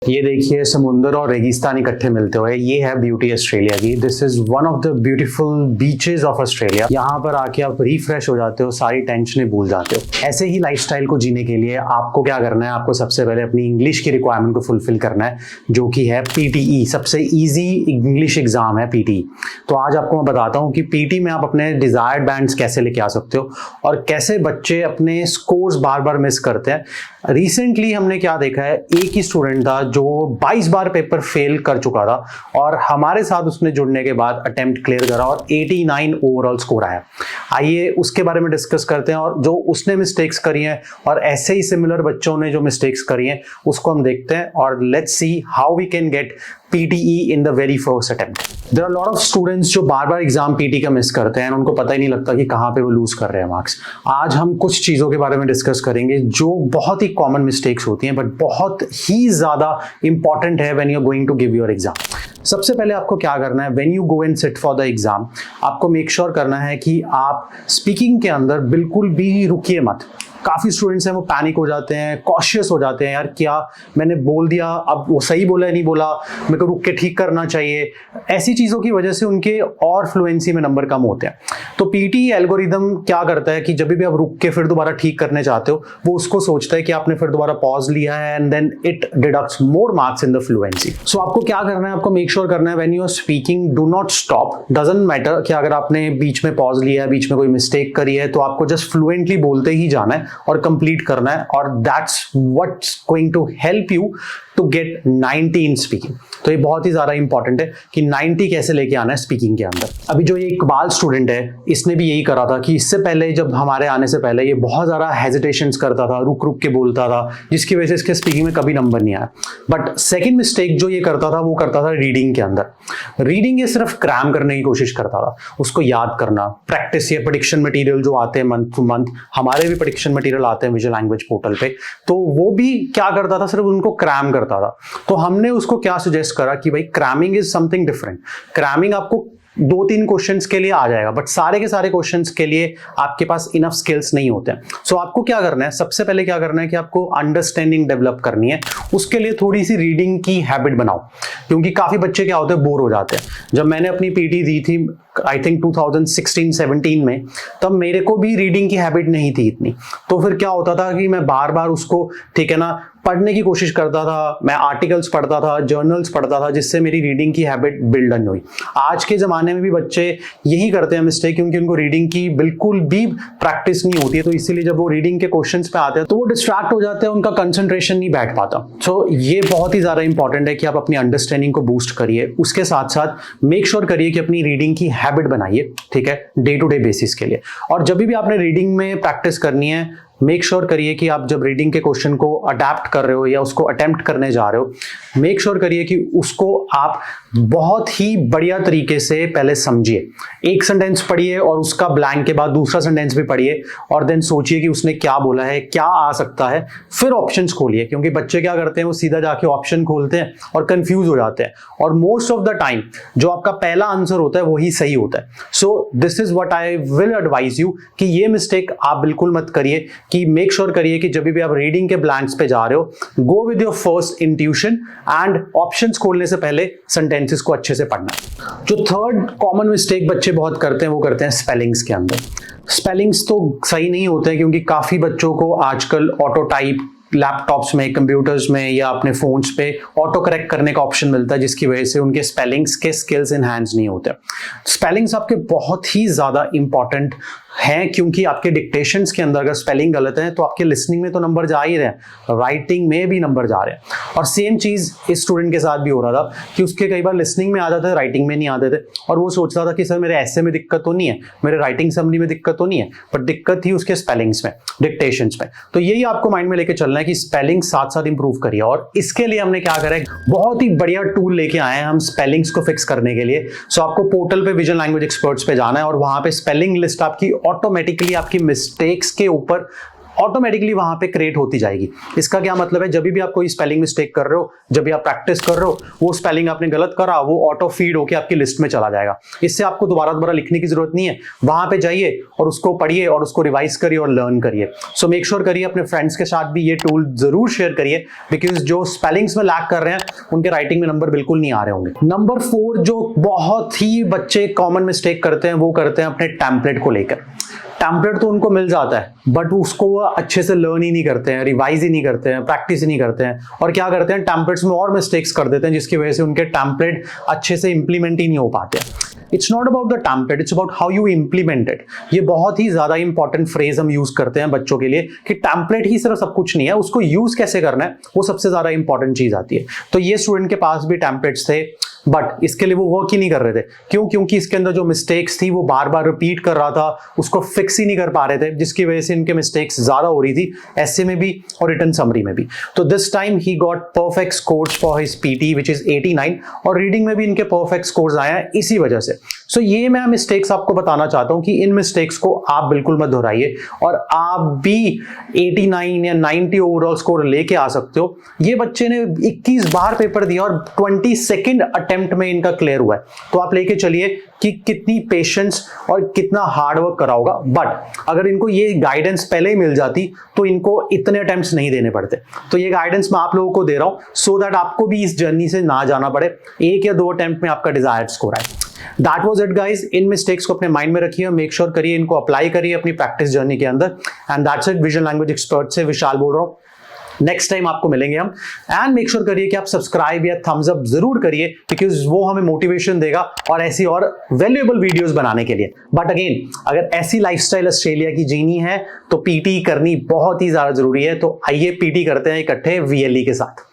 ये देखिए समुंदर और रेगिस्तान इकट्ठे मिलते हुए, ये है ब्यूटी ऑस्ट्रेलिया की। This is one of the beautiful beaches of Australia. यहाँ पर आके आप रिफ्रेश हो जाते हो, सारी टेंशनें भूल जाते हो। ऐसे ही लाइफस्टाइल को जीने के लिए आपको क्या करना है, आपको सबसे पहले अपनी इंग्लिश की रिक्वायरमेंट को फुलफिल करना है, जो कि है पीटीई। सबसे ईजी इंग्लिश एग्जाम है पीटीई। तो आज आपको मैं बताता हूँ कि पीटी में आप अपने डिजायर्ड बैंड्स कैसे लेके आ सकते हो और कैसे बच्चे अपने स्कोर्स बार बार मिस करते हैं। रिसेंटली हमने क्या देखा है, एक ही स्टूडेंट था जो 22 बार पेपर फेल कर चुका था और हमारे साथ उसने जुड़ने के बाद अटेम्प्ट क्लियर करा और 89 ओवरऑल स्कोर आया। आइए उसके बारे में डिस्कस करते हैं और जो उसने मिस्टेक्स करी हैं और ऐसे ही सिमिलर बच्चों ने जो मिस्टेक्स करी हैं उसको हम देखते हैं और let's see how we can get PTE in the very first attempt. There are a lot of students जो बार बार एग्जाम पीटी का मिस करते हैं, उनको पता ही नहीं लगता कि कहाँ पे वो लूज कर रहे हैं मार्क्स। आज हम कुछ चीज़ों के बारे में डिस्कस करेंगे जो बहुत ही कॉमन मिस्टेक्स होती हैं बट बहुत ही ज़्यादा इंपॉर्टेंट है when you are going to give your exam. सबसे पहले आपको क्या करना है, when you go and sit for the exam, आपको मेक श्योर करना है कि आप स्पीकिंग के अंदर बिल्कुल भी रुकिए मत। काफ़ी स्टूडेंट्स हैं वो पैनिक हो जाते हैं, कॉशियस हो जाते हैं, यार क्या मैंने बोल दिया, अब वो सही बोला है नहीं बोला, मेरे को रुक के ठीक करना चाहिए। ऐसी चीज़ों की वजह से उनके और फ्लुएंसी में नंबर कम होते हैं। तो पीटी एल्गोरिदम क्या करता है कि जब भी आप रुक के फिर दोबारा ठीक करने चाहते हो, वो उसको सोचता है कि आपने फिर दोबारा पॉज लिया है and then it deducts more marks in the fluency. So आपको क्या करना है, आपको मेक श्योर करना है when you are speaking do not stop. Doesn't matter कि अगर आपने बीच में पॉज लिया है, बीच में कोई मिस्टेक करी है, तो आपको जस्ट फ्लुएंटली बोलते ही जाना है और कंप्लीट करना है और that's what's going to help you to get 90 in speaking. तो ये बहुत ही ज्यादा इंपॉर्टेंट है कि 90 कैसे लेके आना है स्पीकिंग के अंदर। अभी जो ये इकबाल स्टूडेंट है, इसने भी यही करा था कि इससे पहले जब हमारे आने से पहले ये बहुत ज्यादा हेजिटेशंस करता था, रुक रुक के बोलता था, जिसकी वजह से इसके स्पीकिंग में कभी नंबर नहीं आया। बट सेकेंड मिस्टेक जो ये करता था वो करता था रीडिंग के अंदर। रीडिंग ये सिर्फ क्रैम करने की कोशिश करता था, उसको याद करना, प्रैक्टिस, ये प्रेडिक्शन मटेरियल जो आते हैं मंथ टू मंथ, हमारे भी प्रेडिक्शन मटेरियल आते हैं विजुअल लैंग्वेज पोर्टल पे, तो वो भी क्या करता था, सिर्फ उनको क्रैम करता था। तो हमने उसको क्या सजेस्ट करा कि भाई cramming is something different. Cramming आपको 2-3 क्वेश्चंस के लिए आ जाएगा बट सारे के सारे क्वेश्चंस के लिए आपके पास इनफ स्किल्स नहीं होते हैं। सो आपको क्या करना है, सबसे पहले क्या करना है कि आपको अंडरस्टैंडिंग डेवलप करनी है। उसके लिए थोड़ी सी रीडिंग की हैबिट बनाओ, क्योंकि काफी बच्चे क्या होते हैं, बोर हो जाते हैं। जब मैंने अपनी पीटी दी थी आई थिंक 2016-17 में, तब मेरे को भी रीडिंग की हैबिट नहीं थी इतनी। तो फिर क्या होता था कि मैं बार बार उसको, ठीक है ना, पढ़ने की कोशिश करता था, मैं आर्टिकल्स पढ़ता था, जर्नल्स पढ़ता था, जिससे मेरी रीडिंग की हैबिट बिल्ड नहीं हुई। आज के ज़माने में भी बच्चे यही करते हैं मिस्टेक, क्योंकि उनको रीडिंग की बिल्कुल भी प्रैक्टिस नहीं होती है। तो इसीलिए जब वो रीडिंग के क्वेश्चंस पे आते हैं तो वो डिस्ट्रैक्ट हो जाते हैं, उनका कंसंट्रेशन नहीं बैठ पाता। सो ये बहुत ही ज़्यादा इंपॉर्टेंट है कि आप अपनी अंडरस्टैंडिंग को बूस्ट करिए। उसके साथ साथ मेक श्योर करिए कि अपनी रीडिंग की हैबिट बनाइए, ठीक है, डे टू डे बेसिस के लिए। और जब भी आपने रीडिंग में प्रैक्टिस करनी है, मेक श्योर करिए कि आप जब रीडिंग के क्वेश्चन को अडेप्ट कर रहे हो या उसको अटेम्प्ट करने जा रहे हो, मेक श्योर करिए कि उसको आप बहुत ही बढ़िया तरीके से पहले समझिए। एक सेंटेंस पढ़िए और उसका ब्लैंक के बाद दूसरा सेंटेंस भी पढ़िए और देन सोचिए कि उसने क्या बोला है, क्या आ सकता है, फिर ऑप्शंस खोलिए। क्योंकि बच्चे क्या करते हैं, वो सीधा जाके ऑप्शन खोलते हैं और कंफ्यूज हो जाते हैं और मोस्ट ऑफ द टाइम जो आपका पहला आंसर होता है वही सही होता है। So this is what I will advise you कि ये मिस्टेक आप बिल्कुल मत करिए, कि मेक श्योर करिए कि जब भी आप रीडिंग के ब्लैंक्स पे जा रहे हो, go with your first intuition and options खोलने से पहले सेंटेंसेस को अच्छे से पढ़ना। जो थर्ड कॉमन मिस्टेक बच्चे बहुत करते हैं वो करते हैं स्पेलिंग्स के अंदर। स्पेलिंग्स तो सही नहीं होते हैं, क्योंकि काफी बच्चों को आजकल ऑटो टाइप लैपटॉप्स में, कंप्यूटर्स में या अपने फोन्स पे ऑटो करेक्ट करने का ऑप्शन मिलता है, जिसकी वजह से उनके स्पेलिंग्स के स्किल्स इनहैंस नहीं होते। स्पेलिंग्स आपके बहुत ही ज्यादा इंपॉर्टेंट हैं, क्योंकि आपके डिक्टेशंस के अंदर अगर स्पेलिंग गलत है तो आपके लिसनिंग में तो नंबर जा ही रहे हैं, राइटिंग में भी नंबर जा रहे हैं। और सेम चीज इस स्टूडेंट के साथ भी हो रहा था कि उसके कई बार लिसनिंग में आ जाते थे, राइटिंग में नहीं आते थे, और वो सोचता था कि सर मेरे ऐसे में दिक्कत तो नहीं है, मेरे राइटिंग समरी में दिक्कत तो नहीं है, पर दिक्कत थी उसके स्पेलिंग्स में, डिक्टेशंस में। तो यही आपको माइंड में लेके चलना है कि स्पेलिंग साथ साथ इंप्रूव करिए। और इसके लिए हमने क्या करा है, बहुत ही बढ़िया टूल लेके आए हैं हम स्पेलिंग्स को फिक्स करने के लिए। सो आपको पोर्टल पे विजुअल लैंग्वेज एक्सपर्ट्स पे जाना है और वहां पे स्पेलिंग लिस्ट आपकी ऑटोमेटिकली आपकी मिस्टेक्स के ऊपर ऑटोमेटिकली वहां पे क्रिएट होती जाएगी। इसका क्या मतलब है, जब भी आप कोई स्पेलिंग मिस्टेक कर रहे हो, जब भी आप प्रैक्टिस कर रहे हो, वो स्पेलिंग आपने गलत करा, वो ऑटो फीड होकर आपकी लिस्ट में चला जाएगा। इससे आपको दोबारा लिखने की जरूरत नहीं है, वहां पे जाइए और उसको पढ़िए और उसको रिवाइज करिए और लर्न करिए। सो मेक श्योर करिए अपने फ्रेंड्स के साथ भी ये टूल जरूर शेयर करिए, बिकॉज जो स्पेलिंग्स में लैक कर रहे हैं उनके राइटिंग में नंबर बिल्कुल नहीं आ रहे होंगे। नंबर 4 जो बहुत ही बच्चे कॉमन मिस्टेक करते हैं वो करते हैं अपने टेम्पलेट को लेकर। टेम्पलेट तो उनको मिल जाता है बट उसको वो अच्छे से लर्न ही नहीं करते हैं, रिवाइज ही नहीं करते हैं, प्रैक्टिस ही नहीं करते हैं, और क्या करते हैं टेम्पलेट्स में और मिस्टेक्स कर देते हैं, जिसकी वजह से उनके टेम्पलेट अच्छे से इंप्लीमेंट ही नहीं हो पाते। It's not about the template, it's about how you implement it. ये बहुत ही ज्यादा इंपॉर्टेंट फ्रेज हम यूज करते हैं बच्चों के लिए कि टेम्पलेट ही सिर्फ सब कुछ नहीं है, उसको यूज कैसे करना है वो सबसे ज्यादा इंपॉर्टेंट चीज आती है। तो ये स्टूडेंट के पास भी टेम्पलेट्स थे बट इसके लिए वो वर्क ही नहीं कर रहे थे। क्यों? क्योंकि इसके अंदर जो मिस्टेक्स थी वो बार बार रिपीट कर रहा था, उसको फिक्स ही नहीं कर पा रहे थे, जिसकी वजह से इनके मिस्टेक्स ज्यादा हो रही थी, ऐसे में भी और रिटन समरी में भी। तो this time he got perfect scores for his PT which is 89, और रीडिंग में भी इनके परफेक्ट स्कोर्स आए हैं इसी वजह से। सो ये मैं मिस्टेक्स आपको बताना चाहता हूं कि इन मिस्टेक्स को आप बिल्कुल मत दोहराइए और आप भी 89 या 90 ओवरऑल स्कोर लेके आ सकते हो। ये बच्चे ने 21 बार पेपर दिया और 22nd अटेम्प्ट में इनका क्लियर हुआ है। तो आप लेके चलिए कि कितनी पेशेंस और कितना हार्डवर्क करा होगा। बट अगर इनको ये गाइडेंस पहले ही मिल जाती तो इनको इतने अटेम्प्ट्स नहीं देने पड़ते। तो ये गाइडेंस मैं आप लोगों को दे रहा हूं सो दैट आपको भी इस जर्नी से ना जाना पड़े, 1 या 2 अटेम्प्ट में आपका डिजायर्ड स्कोर आए। That was it guys. In mistakes को अपने माइंड में रखिए, मेक श्योर करिए इनको अप्लाई करिए अपनी प्रैक्टिस जर्नी के अंदर। And that's it. Visual language expert से विशाल बोल रहा हूं। नेक्स्ट टाइम आपको मिलेंगे हम। एंड मेक श्योर करिए कि आप सब्सक्राइब या थम्स अप जरूर करिए, बिकॉज वो हमें मोटिवेशन देगा और ऐसी और वैल्यूएबल वीडियोस बनाने के लिए। बट अगेन, अगर ऐसी लाइफस्टाइल ऑस्ट्रेलिया की जीनी है तो पीटी करनी बहुत ही ज्यादा जरूरी है। तो आइए पीटी करते हैं इकट्ठे VLE के साथ।